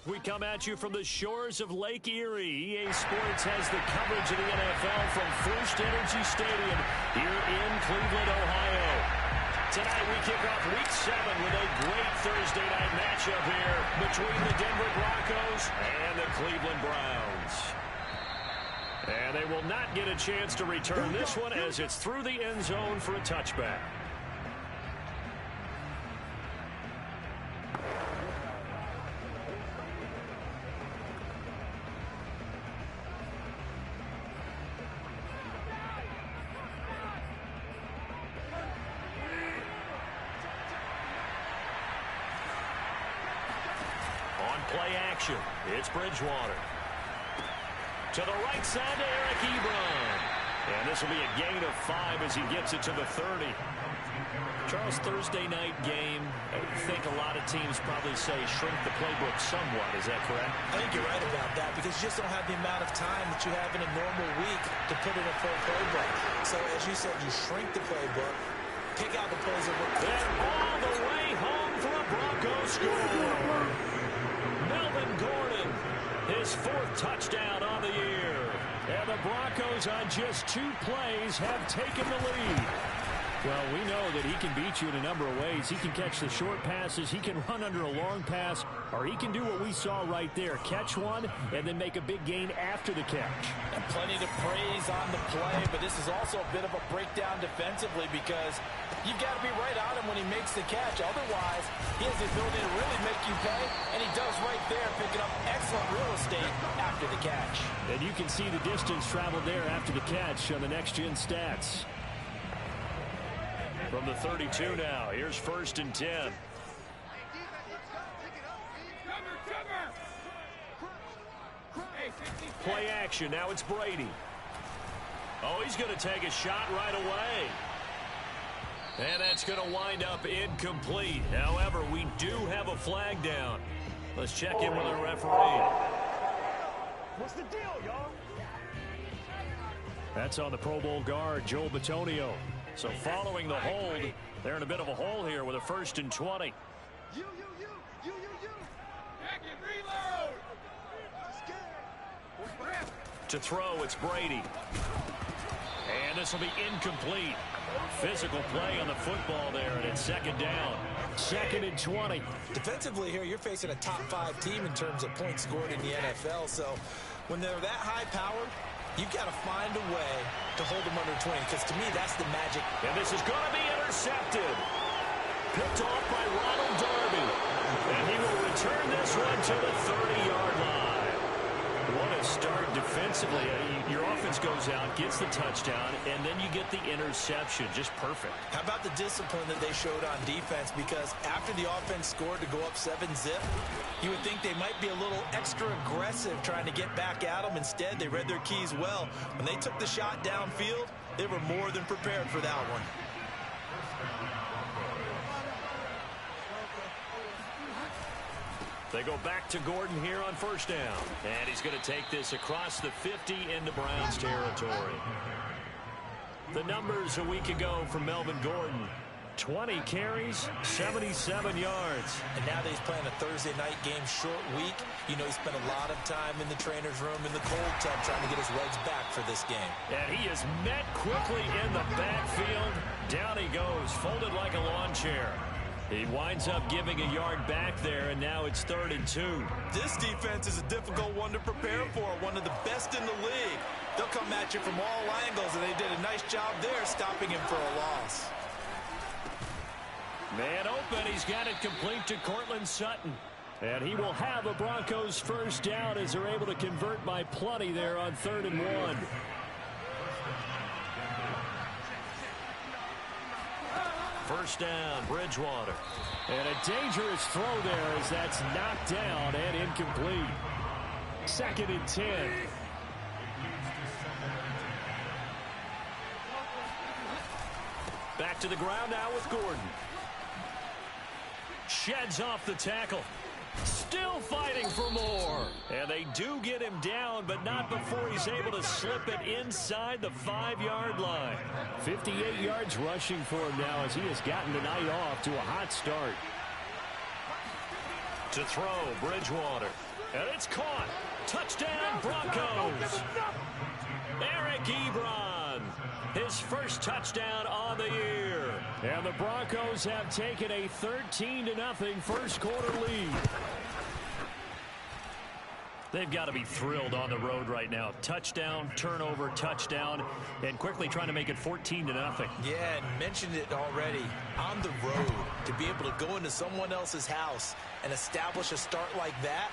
We come at you from the shores of Lake Erie. EA Sports has the coverage of the NFL from First Energy Stadium here in Cleveland, Ohio. Tonight we kick off Week 7 with a great Thursday night matchup here between the Denver Broncos and the Cleveland Browns. And they will not get a chance to return this one as it's through the end zone for a touchback. Play action. It's Bridgewater. To the right side to Eric Ebron. And this will be a gain of 5 as he gets it to the 30. Charles, Thursday night game, I think a lot of teams probably say shrink the playbook somewhat. Is that correct? I think you're right about that because you just don't have the amount of time that you have in a normal week to put in a full playbook. So as you said, you shrink the playbook, pick out the plays that work. And all the way home for a Broncos score. Melvin Gordon, his 4th touchdown on the year. And the Broncos on just 2 plays have taken the lead. Well, we know that he can beat you in a number of ways. He can catch the short passes, he can run under a long pass, or he can do what we saw right there, catch one and then make a big gain after the catch. And plenty to praise on the play, but this is also a bit of a breakdown defensively because you've got to be right on him when he makes the catch. Otherwise, he has the ability to really make you pay, and he does right there, picking up excellent real estate after the catch. And you can see the distance traveled there after the catch on the next-gen stats. From the 32 now, here's 1st and 10. Play action, now it's Brady. Oh, he's going to take a shot right away. And that's going to wind up incomplete. However, we do have a flag down. Let's check in with our referee. What's the deal, y'all? That's on the Pro Bowl guard, Joel Bitonio. So following the hold, they're in a bit of a hole here with a 1st and 20. You. Back and reload. To throw, it's Brady. And this will be incomplete. Physical play on the football there, and it's 2nd down. 2nd and 20. Defensively here, you're facing a top 5 team in terms of points scored in the NFL. So when they're that high powered, you've got to find a way to hold them under 20, because to me, that's the magic. And this is going to be intercepted. Picked off by Ronald Darby. And he will return this one to the 30-yard line. What a start defensively. Your offense goes out, gets the touchdown, and then you get the interception. Just perfect. How about the discipline that they showed on defense? Because after the offense scored to go up 7-zip, you would think they might be a little extra aggressive trying to get back at them. Instead, they read their keys well. When they took the shot downfield, they were more than prepared for that one. They go back to Gordon here on 1st down. And he's going to take this across the 50 into Browns territory. The numbers a week ago from Melvin Gordon. 20 carries, 77 yards. And now that he's playing a Thursday night game, short week, you know he spent a lot of time in the trainer's room in the cold tub trying to get his legs back for this game. And he is met quickly in the backfield. Down he goes, folded like a lawn chair. He winds up giving a yard back there, and now it's 3rd and 2. This defense is a difficult one to prepare for, one of the best in the league. They'll come at you from all angles, and they did a nice job there stopping him for a loss. Man open, he's got it complete to Cortland Sutton. And he will have a Broncos 1st down as they're able to convert by plenty there on 3rd and 1. First down, Bridgewater. And a dangerous throw there as that's knocked down and incomplete. 2nd and 10. Back to the ground now with Gordon. Sheds off the tackle. Still fighting for more. And they do get him down, but not before he's able to slip it inside the 5-yard line. 58 yards rushing for him now as he has gotten the night off to a hot start. To throw, Bridgewater. And it's caught. Touchdown, Broncos. Eric Ebron, his first touchdown on the year. And the Broncos have taken a 13-0 first quarter lead. They've got to be thrilled on the road right now. Touchdown, turnover, touchdown, and quickly trying to make it 14-0. Yeah, and mentioned it already. On the road, to be able to go into someone else's house and establish a start like that,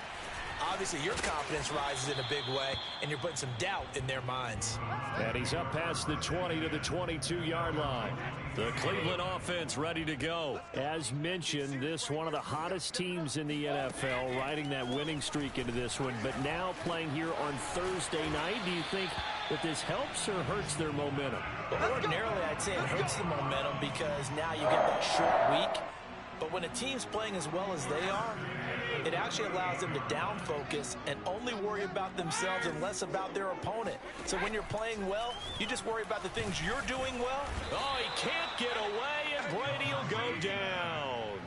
obviously your confidence rises in a big way, and you're putting some doubt in their minds. And he's up past the 20 to the 22-yard line. The Cleveland offense ready to go. As mentioned, this one of the hottest teams in the NFL, riding that winning streak into this one, but now playing here on Thursday night. Do you think that this helps or hurts their momentum? Well, ordinarily, I'd say it hurts the momentum because now you get that short week. But when a team's playing as well as they are, it actually allows them to down focus and only worry about themselves and less about their opponent. So when you're playing well, you just worry about the things you're doing well. Oh, he can't get away, and Brady will go down.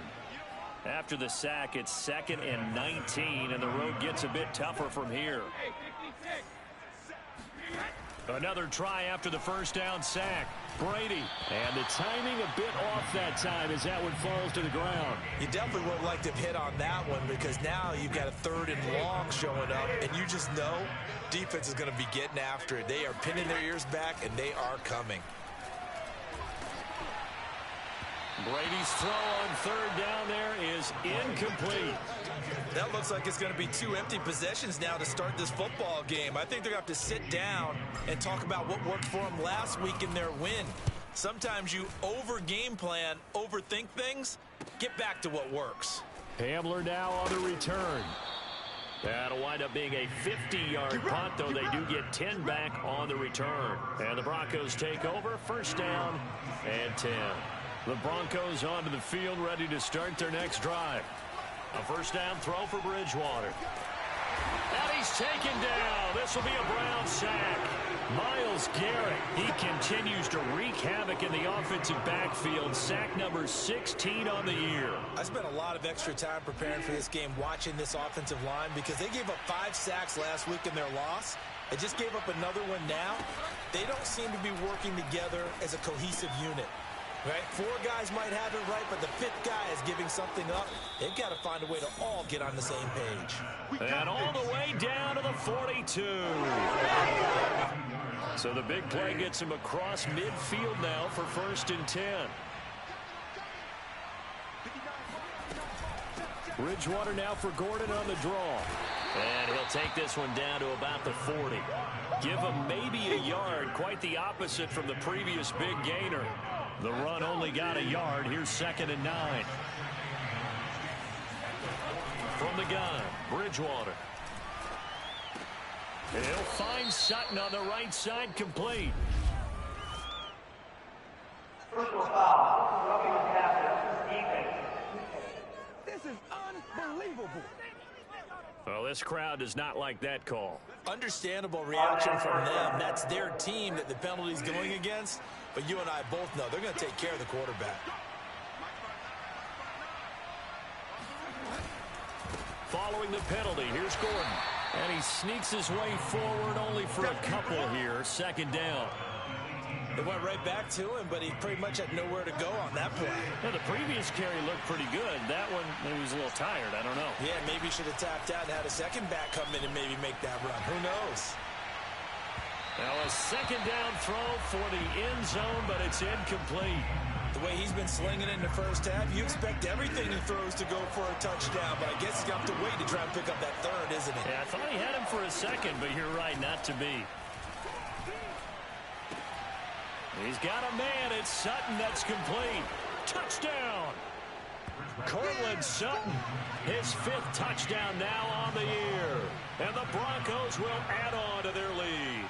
After the sack, it's 2nd and 19, and the road gets a bit tougher from here. Another try after the first down sack. Brady, and the timing a bit off that time as that one falls to the ground. You definitely would like to have hit on that one because now you've got a 3rd and long showing up, and you just know defense is going to be getting after it. They are pinning their ears back, and they are coming. Brady's throw on 3rd down there is incomplete. That looks like it's going to be 2 empty possessions now to start this football game. I think they're going to have to sit down and talk about what worked for them last week in their win. Sometimes you over-game plan, overthink things. Get back to what works. Hamler now on the return. That'll wind up being a 50-yard punt, though they do get 10 back on the return. And the Broncos take over, 1st down and 10. The Broncos onto the field, ready to start their next drive. A 1st down throw for Bridgewater. And he's taken down. This will be a Brown sack. Myles Garrett, he continues to wreak havoc in the offensive backfield. Sack number 16 on the year. I spent a lot of extra time preparing for this game, watching this offensive line, because they gave up 5 sacks last week in their loss. They just gave up another one now. They don't seem to be working together as a cohesive unit. Right? 4 guys might have it right, but the 5th guy is giving something up. They've got to find a way to all get on the same page. And all the way down to the 42. So the big play gets him across midfield now for 1st and 10. Bridgewater now for Gordon on the draw. And he'll take this one down to about the 40. Give him maybe a yard, quite the opposite from the previous big gainer. The run only got a yard. Here's 2nd and 9. From the gun, Bridgewater. He'll find Sutton on the right side, complete. Personal foul. Roughing the passer. Defense. This is unbelievable. Well, this crowd does not like that call. Understandable reaction from them. That's their team that the penalty's going against. But you and I both know they're going to take care of the quarterback. Following the penalty, here's Gordon. And he sneaks his way forward only for a couple here. 2nd down. It went right back to him, but he pretty much had nowhere to go on that play. Yeah, the previous carry looked pretty good. That one, he was a little tired. I don't know. Yeah, maybe he should have tapped out and had a second back come in and maybe make that run. Who knows? Now a 2nd down throw for the end zone, but it's incomplete. The way he's been slinging it in the first half, you expect everything he throws to go for a touchdown, but I guess he's got to wait to try and pick up that 3rd, isn't he? Yeah, I thought he had him for a second, but you're right, not to be. He's got a man. It's Sutton. That's complete. Touchdown. Cortland Sutton, his 5th touchdown now on the year. And the Broncos will add on to their lead.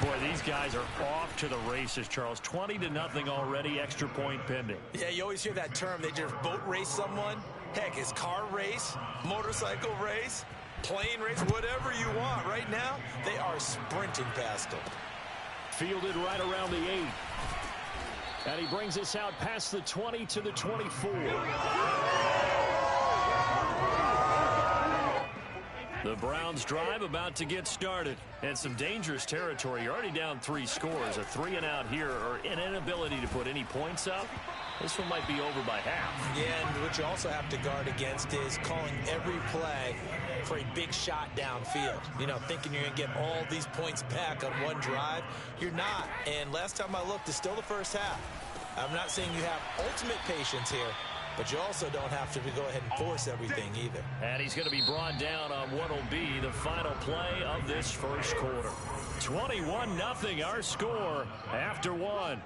Boy, these guys are off to the races, Charles. 20-0 already, extra point pending. Yeah, you always hear that term. They just boat race someone. Heck, it's car race, motorcycle race, plane race, whatever you want. Right now, they are sprinting past them. Fielded right around the 8. And he brings us out past the 20 to the 24. The Browns drive about to get started. And some dangerous territory. You're already down 3 scores. A 3-and-out here or an inability to put any points up. This one might be over by half. Yeah, and what you also have to guard against is calling every play for a big shot downfield. You know, thinking you're going to get all these points back on one drive. You're not. And last time I looked, it's still the first half. I'm not saying you have ultimate patience here, but you also don't have to go ahead and force everything either. And he's going to be brought down on what will be the final play of this first quarter. 21-0 our score after 1.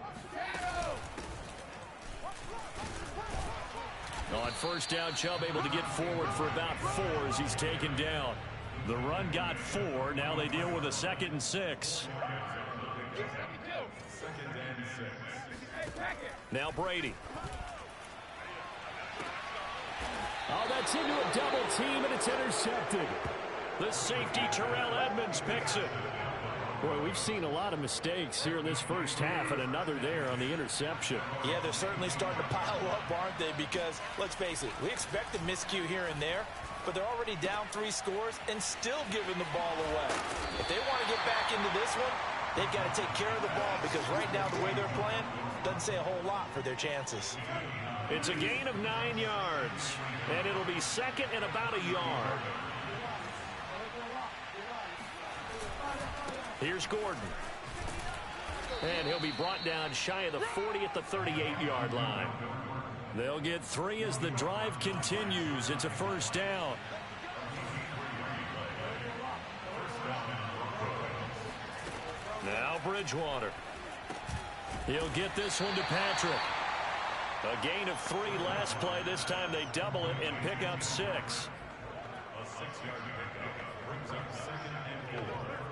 On first down, Chubb able to get forward for about 4 as he's taken down. The run got 4. Now they deal with a 2nd and 6. Now Brady. Oh, that's into a double team, and it's intercepted. The safety, Terrell Edmonds, picks it. Boy, we've seen a lot of mistakes here in this first half, and another there on the interception. Yeah, they're certainly starting to pile up, aren't they? Because, let's face it, we expect a miscue here and there, but they're already down 3 scores and still giving the ball away. If they want to get back into this one, they've got to take care of the ball, because right now the way they're playing doesn't say a whole lot for their chances. It's a gain of 9 yards, and it'll be 2nd and about a yard. Here's Gordon. And he'll be brought down shy of the 40 at the 38-yard line. They'll get 3 as the drive continues. It's a first down. Now Bridgewater. He'll get this one to Patrick. A gain of 3 last play. This time they double it and pick up 6.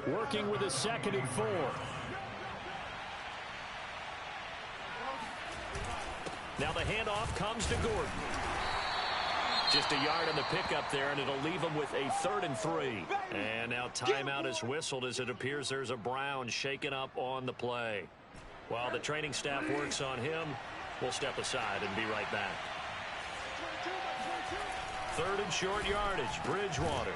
Working with a 2nd and 4. Now the handoff comes to Gordon. Just a yard on the pickup there, and it'll leave him with a 3rd and 3. And now timeout is whistled as it appears there's a Brown shaken up on the play. While the training staff works on him, we'll step aside and be right back. 3rd and short yardage, Bridgewater.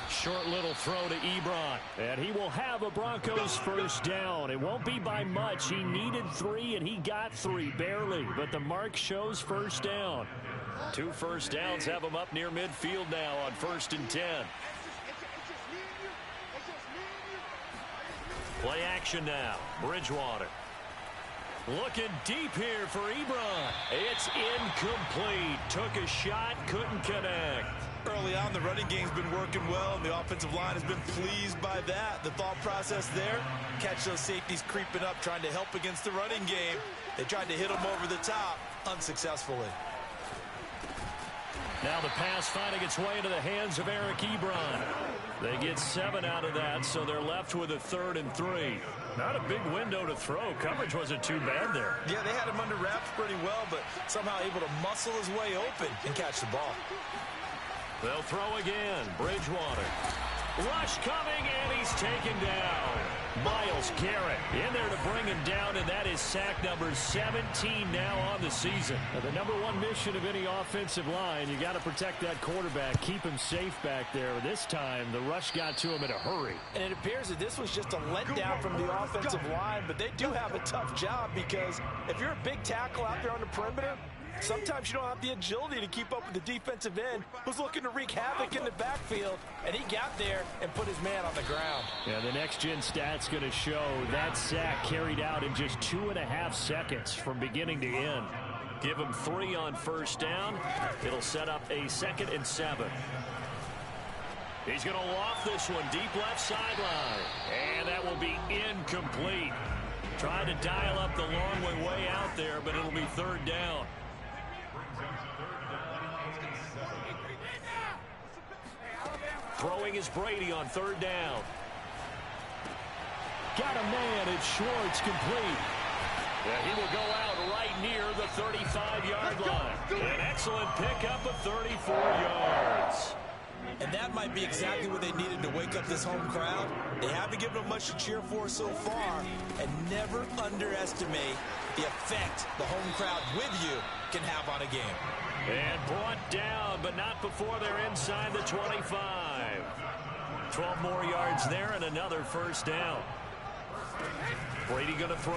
Short little throw to Ebron. And he will have a Broncos first down. It won't be by much. He needed 3, and he got 3, barely. But the mark shows first down. 2 first downs have him up near midfield now on 1st and 10. Play action now. Bridgewater. Looking deep here for Ebron. It's incomplete. Took a shot, couldn't connect. Early on, the running game's been working well, and the offensive line has been pleased by that. The thought process there, catch those safeties creeping up, trying to help against the running game. They tried to hit them over the top, unsuccessfully. Now the pass finding its way into the hands of Eric Ebron. They get 7 out of that, so they're left with a 3rd and 3. Not a big window to throw. Coverage wasn't too bad there. Yeah, they had him under wraps pretty well, but somehow able to muscle his way open and catch the ball. They'll throw again. Bridgewater. Rush coming, and he's taken down. Myles Garrett in there to bring him down, and that is sack number 17 now on the season. Now, the number 1 mission of any offensive line, you got to protect that quarterback, keep him safe back there. This time, the rush got to him in a hurry. And it appears that this was just a letdown from the offensive line, but they do have a tough job because if you're a big tackle out there on the perimeter, sometimes you don't have the agility to keep up with the defensive end who's looking to wreak havoc in the backfield, and he got there and put his man on the ground. Yeah, the next-gen stats going to show that sack carried out in just 2.5 seconds from beginning to end. Give him 3 on first down. It'll set up a 2nd and 7. He's going to loft this one deep left sideline, and that will be incomplete. Trying to dial up the long way out there, but it'll be 3rd down. Throwing is Brady on 3rd down. Got a man, it's Schwartz, complete. Yeah, he will go out right near the 35-yard line. An excellent pickup of 34 yards. And that might be exactly what they needed to wake up this home crowd. They haven't given them much to cheer for so far, and never underestimate the effect the home crowd with you can have on a game. And brought down, but not before they're inside the 25. 12 more yards there and another first down. Brady going to throw.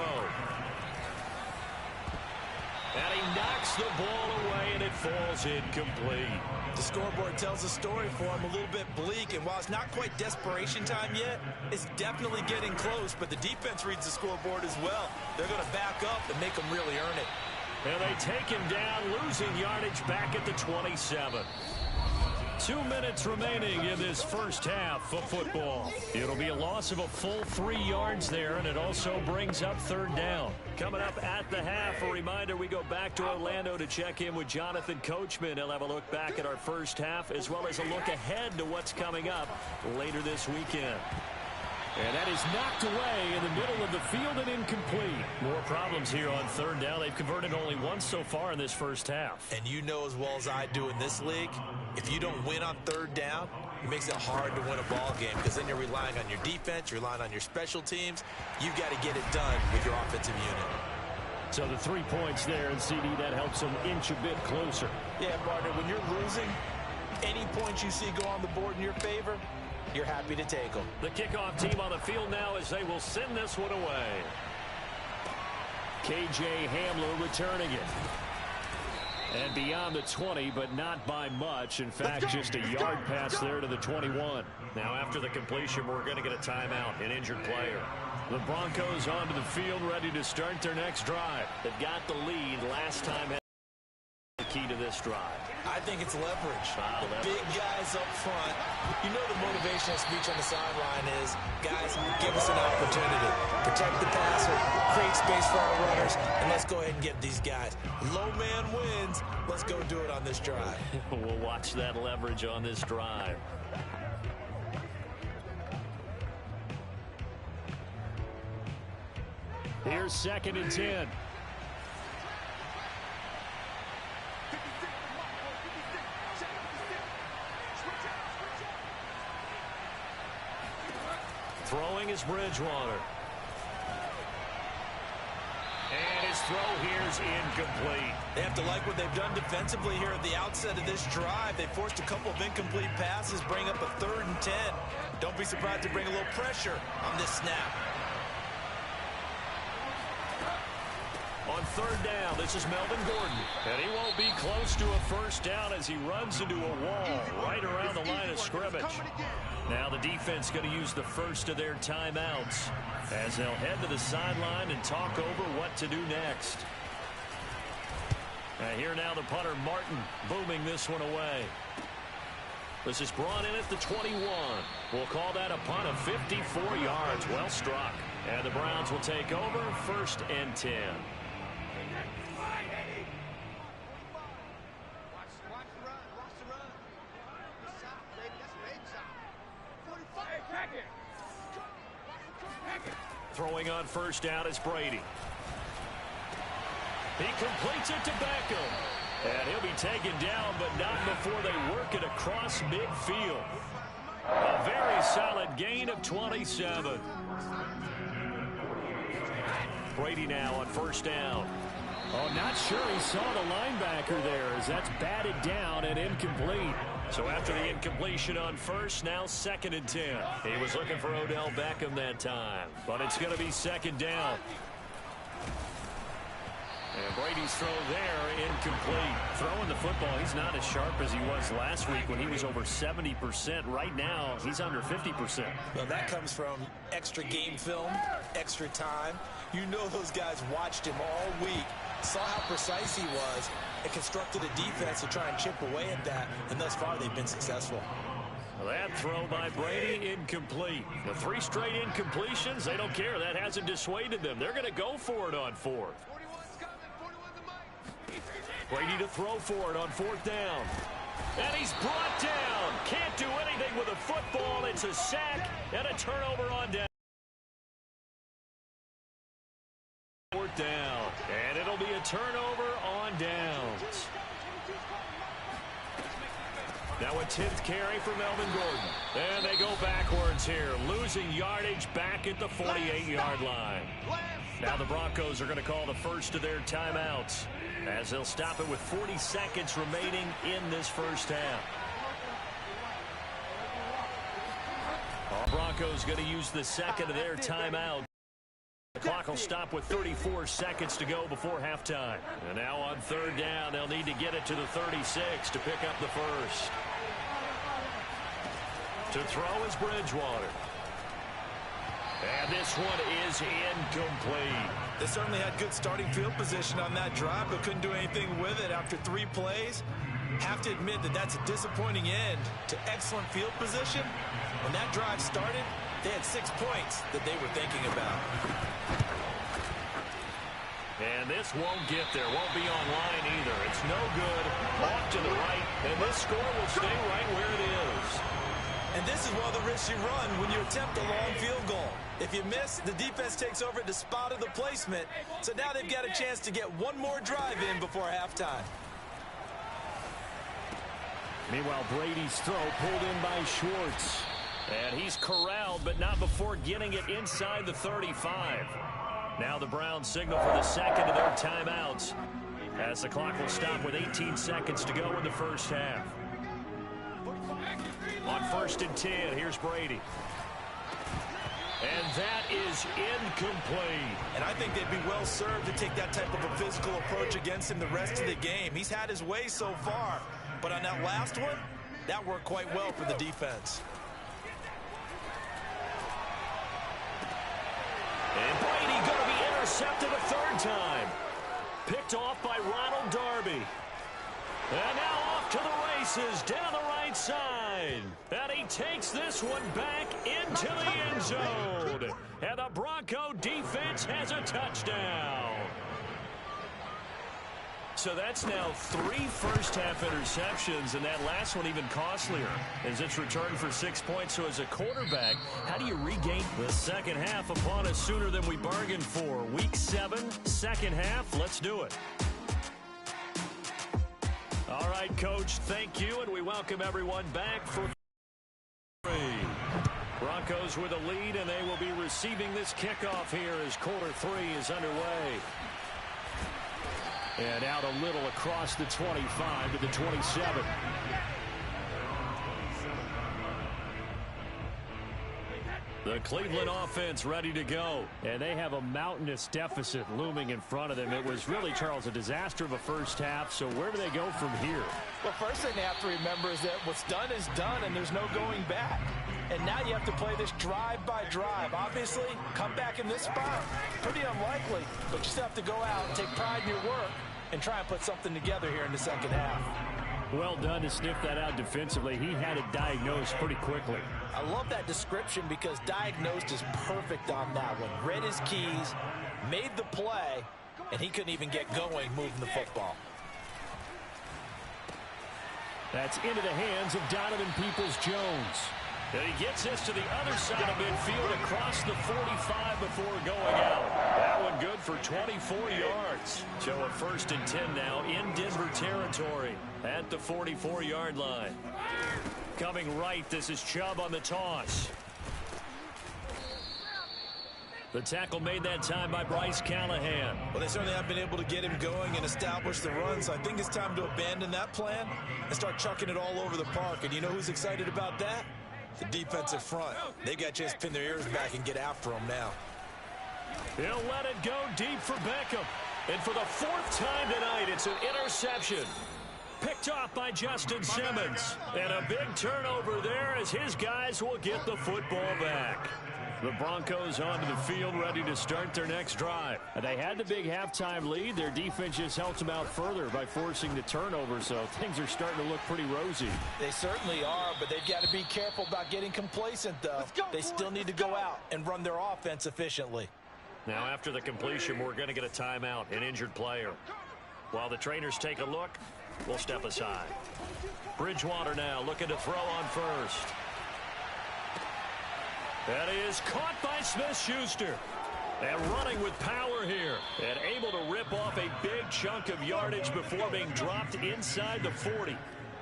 And he knocks the ball away, and it falls incomplete. The scoreboard tells a story for him, a little bit bleak, and while it's not quite desperation time yet, it's definitely getting close, but the defense reads the scoreboard as well. They're going to back up and make him really earn it. And they take him down, losing yardage back at the 27. 2 minutes remaining in this first half of football. It'll be a loss of a full 3 yards there, and it also brings up third down. Coming up at the half, a reminder, we go back to Orlando to check in with Jonathan Coachman. He'll have a look back at our first half as well as a look ahead to what's coming up later this weekend. And that is knocked away in the middle of the field and incomplete. More problems here on third down. They've converted only once so far in this first half. And you know as well as I do in this league, if you don't win on third down, it makes it hard to win a ball game because then you're relying on your defense, you're relying on your special teams. You've got to get it done with your offensive unit. So the 3 points there, and CD, that helps them inch a bit closer. Yeah, partner, when you're losing, any points you see go on the board in your favor, you're happy to take them. The kickoff team on the field now as they will send this one away. K.J. Hamler returning it. And beyond the 20, but not by much. In fact, just a yard pass there to the 21. Now, after the completion, we're going to get a timeout, an injured player. The Broncos onto the field, ready to start their next drive. They've got the lead last time. The key to this drive. I think it's leverage. The big guys up front. You know the motivational speech on the sideline is, guys, give us an opportunity. Protect the passer, create space for our runners, and let's go ahead and get these guys. Low man wins. Let's go do it on this drive. We'll watch that leverage on this drive. Here's 2nd and 10. Throwing is Bridgewater. And his throw here's incomplete. They have to like what they've done defensively here at the outset of this drive. They forced a couple of incomplete passes, bring up a 3rd and 10. Don't be surprised to bring a little pressure on this snap. On third down, this is Melvin Gordon. And he won't be close to a first down as he runs into a wall right around the line of scrimmage. Now the defense going to use the first of their timeouts as they'll head to the sideline and talk over what to do next. Here now the punter, Martin, booming this one away. This is brought in at the 21. We'll call that a punt of 54 yards. Well struck. And the Browns will take over 1st and 10. Throwing on first down is Brady. He completes it to Beckham. And he'll be taken down, but not before they work it across midfield. A very solid gain of 27. Brady now on first down. Oh, not sure he saw the linebacker there as that's batted down and incomplete. So after the incompletion on first, now 2nd and 10. He was looking for Odell Beckham that time, but it's going to be 2nd down. And Brady's throw there, incomplete. Throwing the football, he's not as sharp as he was last week when he was over 70%. Right now, he's under 50%. Well, that comes from extra game film, extra time. You know those guys watched him all week, saw how precise he was, and constructed a defense to try and chip away at that, and thus far they've been successful. Well, that throw by Brady, incomplete. The 3 straight incompletions, they don't care. That hasn't dissuaded them. They're going to go for it on 4th. Brady to throw for it on 4th down. And he's brought down. Can't do anything with a football. It's a sack and a turnover on down. 4th down. And it'll be a turnover on downs. Now a 10th carry for Melvin Gordon. And they go backwards here, losing yardage back at the 48-yard line. Now the Broncos are going to call the first of their timeouts as they'll stop it with 40 seconds remaining in this first half. Broncos going to use the second of their timeout. The clock will stop with 34 seconds to go before halftime. And now on third down, they'll need to get it to the 36 to pick up the first. To throw is Bridgewater. And this one is incomplete. They certainly had good starting field position on that drive, but couldn't do anything with it after 3 plays. Have to admit that that's a disappointing end to excellent field position. When that drive started, they had 6 points that they were thinking about. And this won't get there, won't be online either. It's no good. Off to the right, and this score will stay right where it is. And this is one of the risks you run when you attempt a long field goal. If you miss, the defense takes over at the spot of the placement. So now they've got a chance to get one more drive in before halftime. Meanwhile, Brady's throw pulled in by Schwartz. And he's corralled, but not before getting it inside the 35. Now the Browns signal for the second of their timeouts, as the clock will stop with 18 seconds to go in the first half. On 1st and 10, here's Brady. And that is incomplete. And I think they'd be well served to take that type of a physical approach against him the rest of the game. He's had his way so far. But on that last one, that worked quite well for the defense. And Brady going to be intercepted a third time. Picked off by Ronald Darby. And now off to the races down the right side. And he takes this one back into the end zone. And the Bronco defense has a touchdown. So that's now 3 first-half interceptions, and that last one even costlier as it's returned for 6 points. So as a quarterback, how do you regain the second half upon us sooner than we bargained for? Week 7, second half, let's do it. All right, Coach, thank you, and we welcome everyone back for 3. Broncos with a lead, and they will be receiving this kickoff here as quarter 3 is underway. And out a little across the 25 to the 27. The Cleveland offense ready to go. And they have a mountainous deficit looming in front of them. It was really, Charles, a disaster of a first half. So where do they go from here? Well, first thing they have to remember is that what's done is done, and there's no going back. And now you have to play this drive by drive. Obviously, come back in this spot, pretty unlikely. But you still have to go out and take pride in your work and try and put something together here in the second half. Well done to sniff that out defensively. He had it diagnosed pretty quickly. I love that description because diagnosed is perfect on that one. Read his keys, made the play, and he couldn't even get going moving the football. That's into the hands of Donovan Peoples-Jones. And he gets this to the other side of midfield across the 45 before going out. That one good for 24 yards. So a 1st and 10 now in Denver territory at the 44-yard line. Coming right, this is Chubb on the toss. The tackle made that time by Bryce Callahan. Well, they certainly have been able to get him going and establish the run, so I think it's time to abandon that plan and start chucking it all over the park. And you know who's excited about that? The defensive front. They got a chance to pin their ears back and get after them now. He'll let it go deep for Beckham. And for the 4th time tonight, it's an interception. Picked off by Justin Simmons. And a big turnover there as his guys will get the football back. The Broncos onto the field ready to start their next drive. They had the big halftime lead. Their defense just helped them out further by forcing the turnover, so things are starting to look pretty rosy. They certainly are, but they've got to be careful about getting complacent, though. They still need to go out and run their offense efficiently. Now, after the completion, we're going to get a timeout, an injured player. While the trainers take a look, we'll step aside. Bridgewater now looking to throw on first. That is caught by Smith-Schuster. And running with power here. And able to rip off a big chunk of yardage before being dropped inside the 40.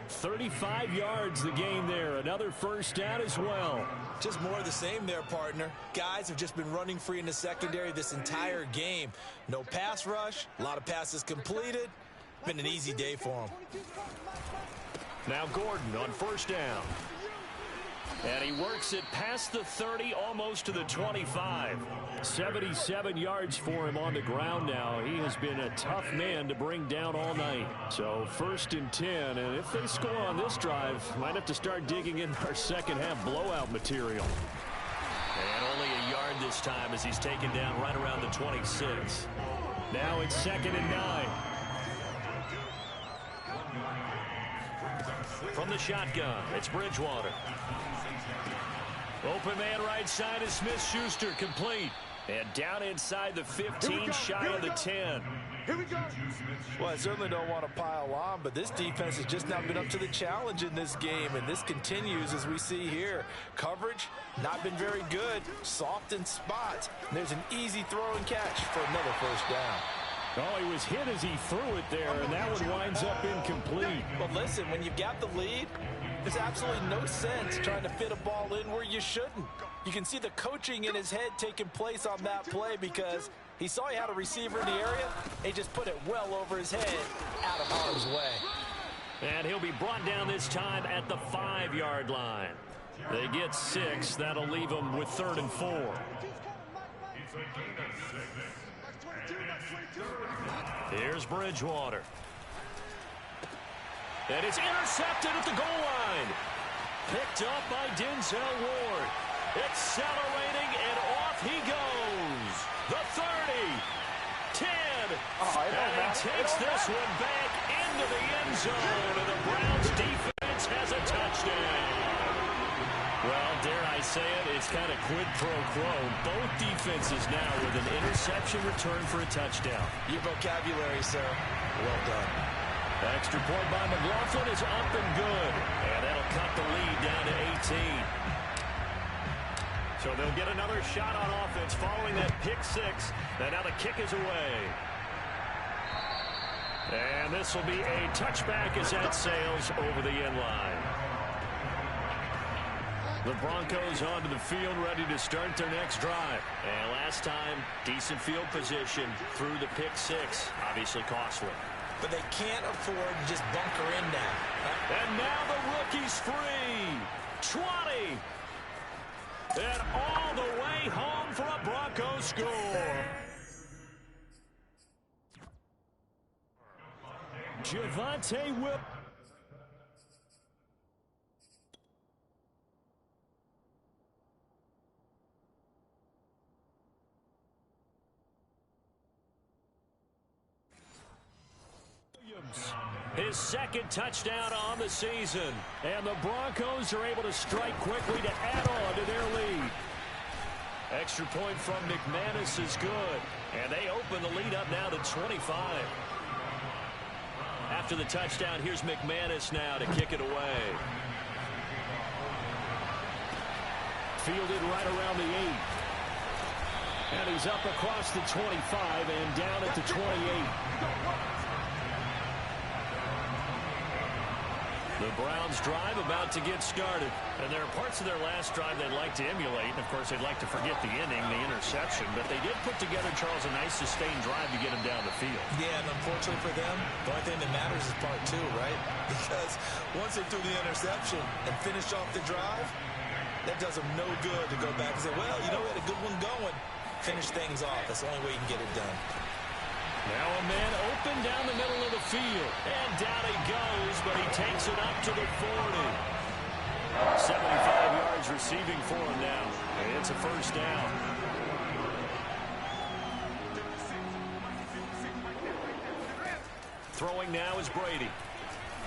35 yards the game there. Another first down as well. Just more of the same there, partner. Guys have just been running free in the secondary this entire game. No pass rush. A lot of passes completed. Been an easy day for them. Now Gordon on first down. And he works it past the 30, almost to the 25. 77 yards for him on the ground now. He has been a tough man to bring down all night. So 1st and 10, and if they score on this drive, might have to start digging in our second half blowout material. And only a yard this time as he's taken down right around the 26. Now it's 2nd and 9. From the shotgun, it's Bridgewater. Open man right side is Smith-Schuster, complete. And down inside the 15, shy of the 10. Here we go. Well, I certainly don't want to pile on, but this defense has just not been up to the challenge in this game, and this continues as we see here. Coverage, not been very good, soft in spots. And there's an easy throw and catch for another first down. Oh, he was hit as he threw it there, and that one winds up incomplete. But listen, when you've got the lead, there's absolutely no sense trying to fit a ball in where you shouldn't. You can see the coaching in his head taking place on that play because he saw he had a receiver in the area. He just put it well over his head, out of harm's way. And he'll be brought down this time at the 5-yard line. They get 6. That'll leave them with 3rd and 4. Here's Bridgewater. And it's intercepted at the goal line. Picked up by Denzel Ward. Accelerating, and off he goes. The 30. 10. And he takes this one back into the end zone. And the Browns defense has a touchdown. Well, dare I say it, it's kind of quid pro quo. Both defenses now with an interception return for a touchdown. Your vocabulary, sir. Well done. Extra point by McLaughlin is up and good. And that'll cut the lead down to 18. So they'll get another shot on offense following that pick 6. And now the kick is away. And this will be a touchback as that sails over the end line. The Broncos onto the field, ready to start their next drive. And last time, decent field position through the pick 6. Obviously costly. But they can't afford to just bunker in now. And now the rookie's free. 20. And all the way home for a Broncos score. Javonte Williams. His 2nd touchdown on the season. And the Broncos are able to strike quickly to add on to their lead. Extra point from McManus is good. And they open the lead up now to 25. After the touchdown, here's McManus now to kick it away. Fielded right around the 8. And he's up across the 25 and down at the 28. The Browns drive about to get started. And there are parts of their last drive they'd like to emulate. And, of course, they'd like to forget the inning, the interception. But they did put together, Charles, a nice sustained drive to get him down the field. Yeah, and unfortunately for them, the only thing that matters is part 2, right? Because once they threw the interception and finished off the drive, that does them no good to go back and say, well, you know, we had a good one going. Finish things off. That's the only way you can get it done. Now a man open down the middle of the field. And down he goes, but he takes it up to the 40. 75 yards receiving for him now. And it's a first down. Throwing now is Brady.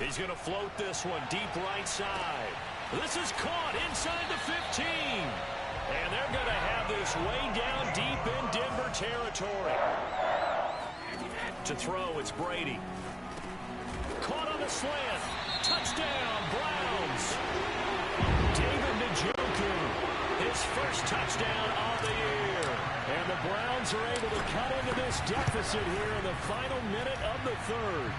He's going to float this one deep right side. This is caught inside the 15. And they're going to have this way down deep in Denver territory. To throw, it's Brady. Caught on the slant. Touchdown, Browns. David Njoku, his first touchdown of the year. And the Browns are able to cut into this deficit here in the final minute of the 3rd.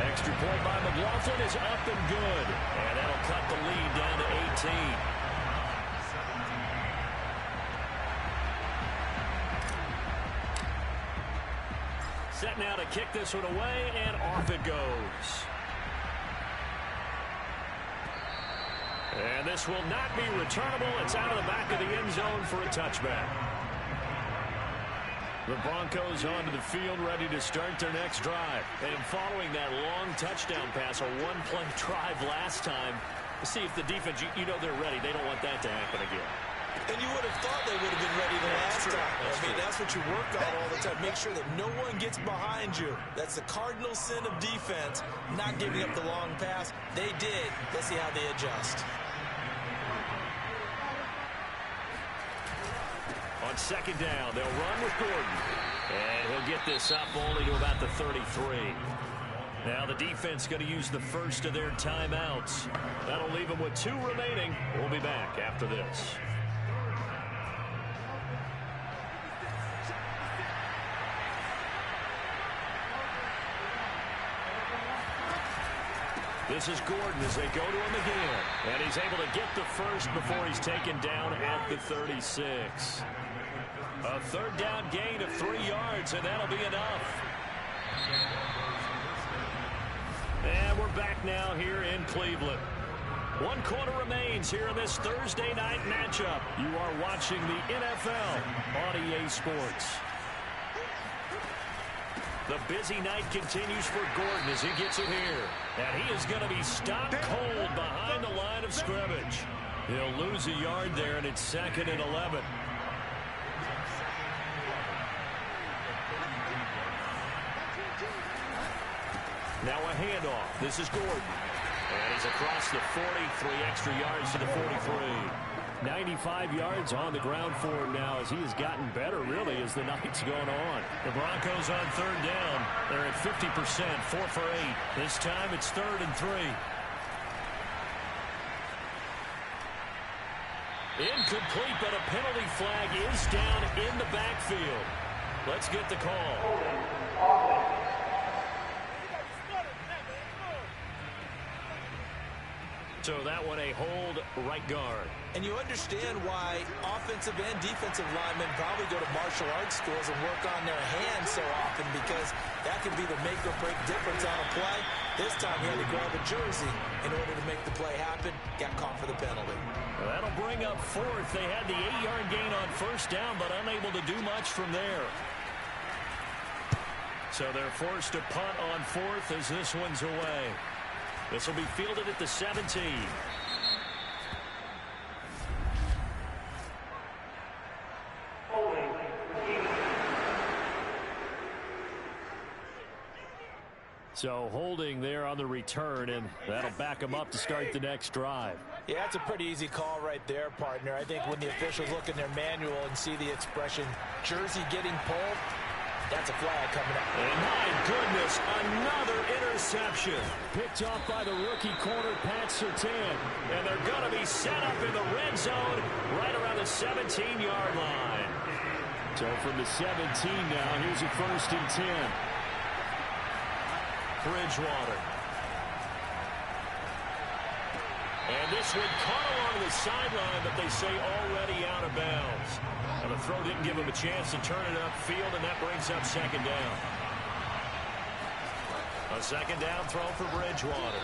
Extra point by McLaughlin is up and good. And that'll cut the lead down to 18. Set now to kick this one away, and off it goes. And this will not be returnable. It's out of the back of the end zone for a touchback. The Broncos onto the field, ready to start their next drive. And following that long touchdown pass, a one-play drive last time, to see if the defense, you know they're ready. They don't want that to happen again. And you would have thought they would have been ready the last time. That's what you work on all the time. Make sure that no one gets behind you. That's the cardinal sin of defense, not giving up the long pass. They did. Let's see how they adjust. On second down, they'll run with Gordon. And he'll get this up only to about the 33. Now the defense going to use the first of their timeouts. That'll leave them with 2 remaining. We'll be back after this. This is Gordon as they go to him again. And he's able to get the first before he's taken down at the 36. A third down gain of 3 yards, and that'll be enough. And we're back now here in Cleveland. 1 quarter remains here in this Thursday night matchup. You are watching the NFL on EA Sports. The busy night continues for Gordon as he gets it here. And he is going to be stopped cold behind the line of scrimmage. He'll lose a yard there, and it's 2nd and 11. Now a handoff. This is Gordon. And he's across the 40, 3 extra yards to the 43. 95 yards on the ground for him now as he has gotten better, really, as the night's gone on. The Broncos on third down. They're at 50%, 4 for 8. This time it's 3rd and 3. Incomplete, but a penalty flag is down in the backfield. Let's get the call. So that one a hold right guard. And you understand why offensive and defensive linemen probably go to martial arts schools and work on their hands so often, because that can be the make or break difference on a play. This time he had to grab a jersey in order to make the play happen. Got caught for the penalty. Well, that'll bring up 4th. They had the 8-yard gain on first down, but unable to do much from there. So they're forced to punt on 4th as this one's away. This will be fielded at the 17. So holding there on the return, and that'll back them up to start the next drive. Yeah, that's a pretty easy call right there, partner. I think when the officials look in their manual and see the expression, jersey getting pulled, that's a flag coming up. And my goodness, another interception. Picked off by the rookie corner, Pat Surtain. And they're going to be set up in the red zone right around the 17-yard line. So from the 17 now, here's a 1st and 10. Bridgewater. And this one caught along the sideline, but they say already out of bounds. And the throw didn't give him a chance to turn it upfield, and that brings up 2nd down. A 2nd down throw for Bridgewater.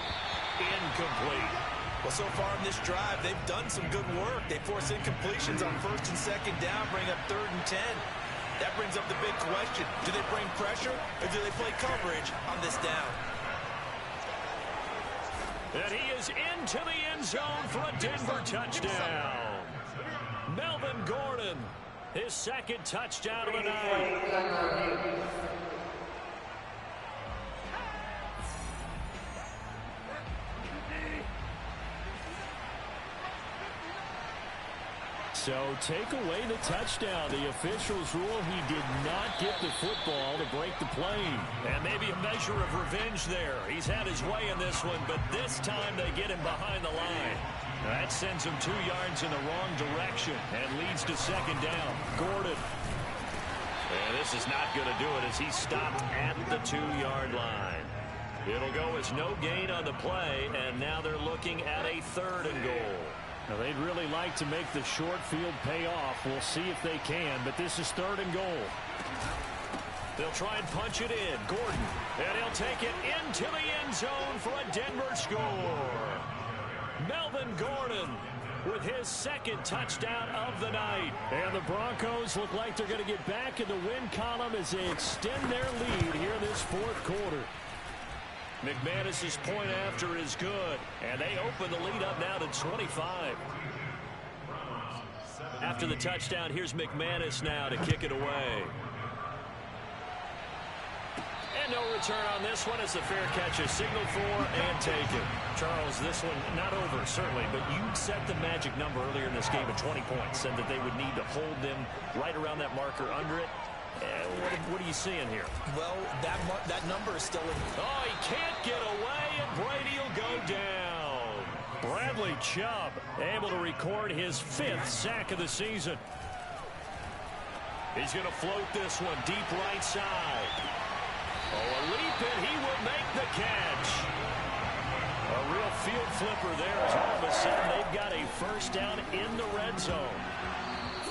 Incomplete. Well, so far in this drive, they've done some good work. They force incompletions on 1st and 2nd down, bring up 3rd and 10. That brings up the big question. Do they bring pressure, or do they play coverage on this down? And he is into the end zone for a Denver touchdown. Melvin Gordon, his 2nd touchdown of the night. So take away the touchdown. The officials rule he did not get the football to break the play. And maybe a measure of revenge there. He's had his way in this one, but this time they get him behind the line. That sends him 2 yards in the wrong direction and leads to 2nd down. Gordon. And this is not going to do it as he stopped at the 2-yard line. It'll go as no gain on the play, and now they're looking at a 3rd and goal. Now, they'd really like to make the short field pay off. We'll see if they can, but this is 3rd and goal. They'll try and punch it in. Gordon, and he'll take it into the end zone for a Denver score. Melvin Gordon with his second touchdown of the night. And the Broncos look like they're going to get back in the win column as they extend their lead here in this fourth quarter. McManus's point after is good, and they open the lead up now to 25. After the touchdown, here's McManus now to kick it away. And no return on this one. It's a fair catch, a signal for and taken. Charles, this one not over, certainly, but you set the magic number earlier in this game at 20 points, said that they would need to hold them right around that marker under it. What are you seeing here? Well, that number is still in. Oh, he can't get away, and Brady will go down. Bradley Chubb able to record his 5th sack of the season. He's going to float this one deep right side. Oh, a leap, and he will make the catch. A real field flipper there as all of a sudden they've got a first down in the red zone.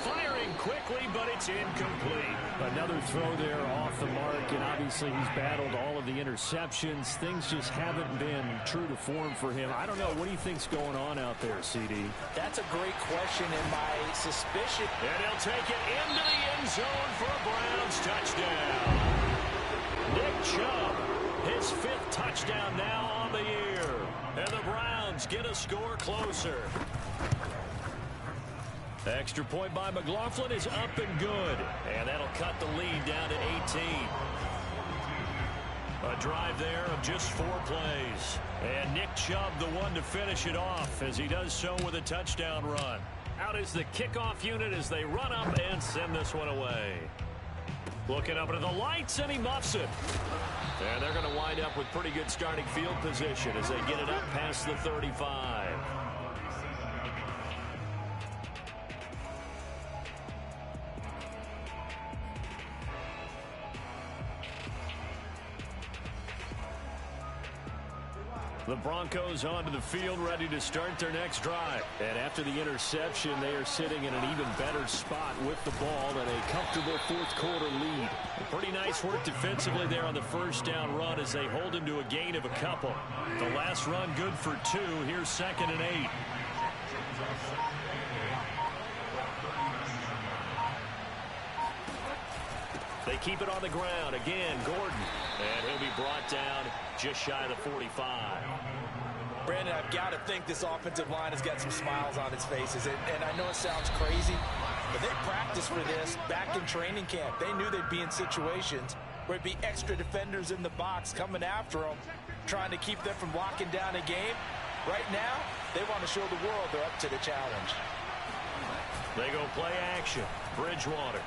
Firing quickly, but it's incomplete. Another throw there off the mark, and obviously he's battled all of the interceptions. Things just haven't been true to form for him. I don't know. What do you think's going on out there, CD? That's a great question, and my suspicion. And he'll take it into the end zone for a Browns touchdown. Nick Chubb, his 5th touchdown now on the year. And the Browns get a score closer. The extra point by McLaughlin is up and good. And that'll cut the lead down to 18. A drive there of just 4 plays. And Nick Chubb the one to finish it off as he does so with a touchdown run. Out is the kickoff unit as they run up and send this one away. Looking up into the lights, and he muffs it. And they're going to wind up with pretty good starting field position as they get it up past the 35. The Broncos onto the field, ready to start their next drive. And after the interception, they are sitting in an even better spot with the ball and a comfortable fourth quarter lead. Pretty nice work defensively there on the first down run as they hold him to a gain of a couple. The last run good for 2. Here's 2nd and 8. They keep it on the ground. Again, Gordon. And he'll be brought down just shy of the 45. Brandon, I've got to think this offensive line has got some smiles on its faces. And I know it sounds crazy, but they practiced for this back in training camp. They knew they'd be in situations where it'd be extra defenders in the box coming after them, trying to keep them from locking down a game. Right now, they want to show the world they're up to the challenge. They go play action. Bridgewater.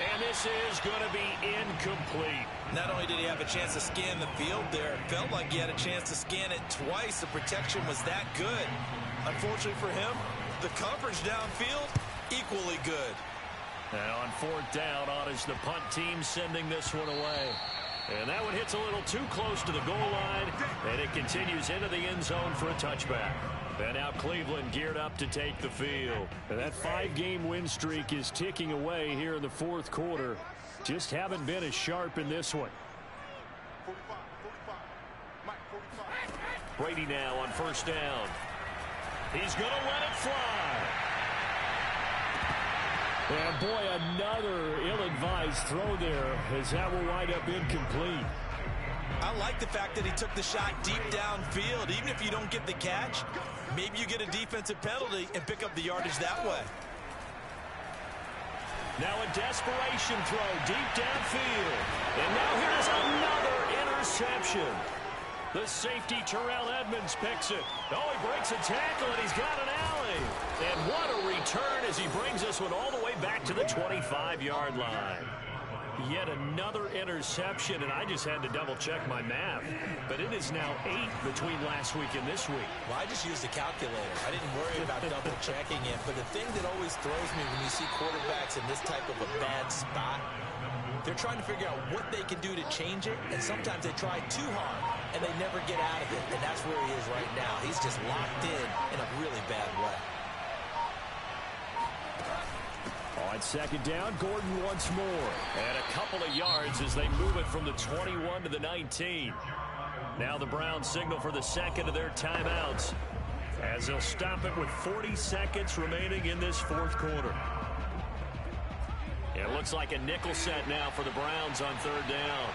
And this is going to be incomplete. Not only did he have a chance to scan the field there, it felt like he had a chance to scan it twice. The protection was that good. Unfortunately for him, the coverage downfield, equally good. And on 4th down, on is the punt team sending this one away. And that one hits a little too close to the goal line, and it continues into the end zone for a touchback. And now Cleveland geared up to take the field. And that 5-game win streak is ticking away here in the fourth quarter. Just haven't been as sharp in this one. Brady now on 1st down. He's going to let it fly. And boy, another ill-advised throw there as that will wind up incomplete. I like the fact that he took the shot deep downfield. Even if you don't get the catch, maybe you get a defensive penalty and pick up the yardage that way. Now a desperation throw deep downfield. And now here's another interception. The safety, Terrell Edmonds, picks it. Oh, he breaks a tackle, and he's got an alley. And what a return as he brings this one all the way back to the 25-yard line. Yet another interception, and I just had to double-check my math. But it is now 8 between last week and this week. Well, I just used a calculator. I didn't worry about double-checking it. But the thing that always throws me when you see quarterbacks in this type of a bad spot, they're trying to figure out what they can do to change it, and sometimes they try too hard, and they never get out of it. And that's where he is right now. He's just locked in a really bad way. On 2nd down, Gordon once more. And a couple of yards as they move it from the 21 to the 19. Now the Browns signal for the second of their timeouts, as they'll stop it with 40 seconds remaining in this fourth quarter. It looks like a nickel set now for the Browns on third down.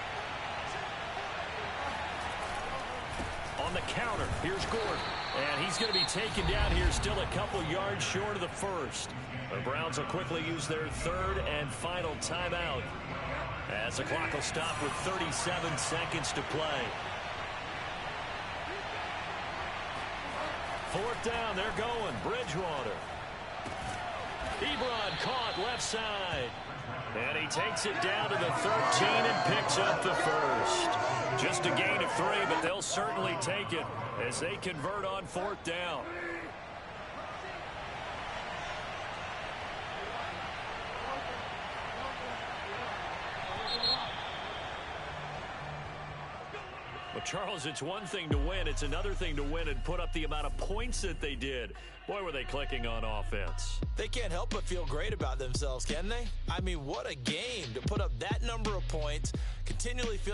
On the counter, here's Gordon. And he's going to be taken down here, still a couple yards short of the first. The Browns will quickly use their third and final timeout, as the clock will stop with 37 seconds to play. Fourth down, they're going. Bridgewater. Ebron caught left side. And he takes it down to the 13 and picks up the first. Just a gain of 3, but they'll certainly take it as they convert on fourth down. Well, Charles, it's one thing to win. It's another thing to win and put up the amount of points that they did. Boy, were they clicking on offense. They can't help but feel great about themselves, can they? I mean, what a game to put up that number of points, continually feeling